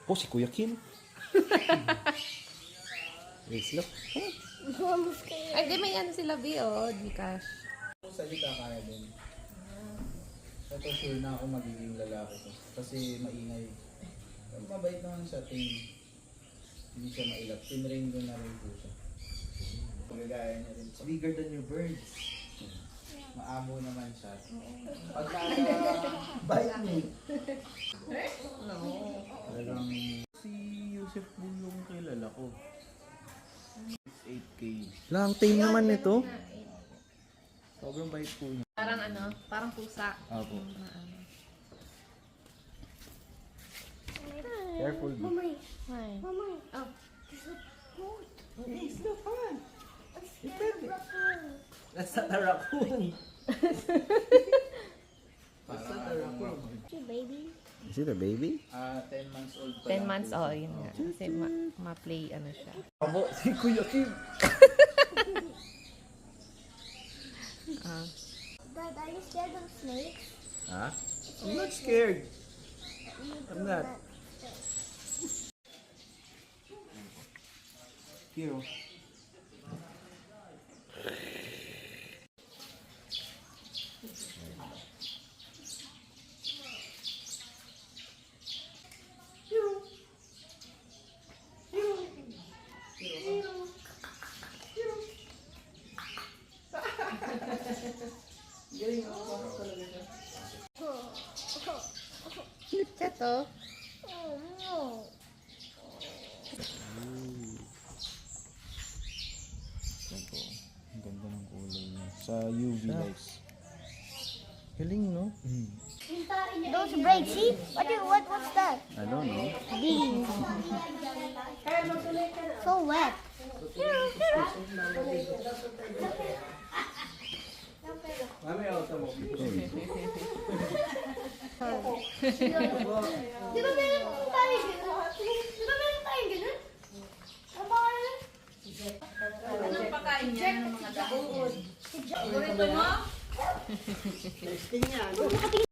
Oh, si Kuya Kim. Wait, look. Ay, di may ano sila, B, oh. Gcash. Salita kaya din. Ito sure na ako magiging lalaki ko. Kasi maingay. Mabait naman siya, hindi siya mailap. Tinrain ko na rin po siya. Pagagaya niya rin. Bigger than your birds. Maamo naman siya. Pagka bite me. Talagang si Yusef po yung kilala ko. 8K. Lang tame naman nito. Sobrang bait po niya. Parang ano, parang pusa. Opo. Careful. Mommy, Why? mommy. Oh. It's no fun. That's not a raccoon. That's not a raccoon. Your baby. Is it a baby? 10 months old pa 10 lang months, po oh, siya. yun nga. Kasi ma-play, ano siya. Abo, si Kuya Kim. Dad, are you scared of snakes? Ha? I'm not scared. I'm not. Hero. Cute siya to. Oh no. Ito. Ang ganda ng kulay niya. Sa UV lights. Galing, no? Those braids, see? What's that? I don't know. These. So wet. Mami, auto mo. Di ba meron tayo gano'n? Di ba meron tayo gano'n? Ano ba kayo? Anong pakain niya ng mga dahon? Paborito mo?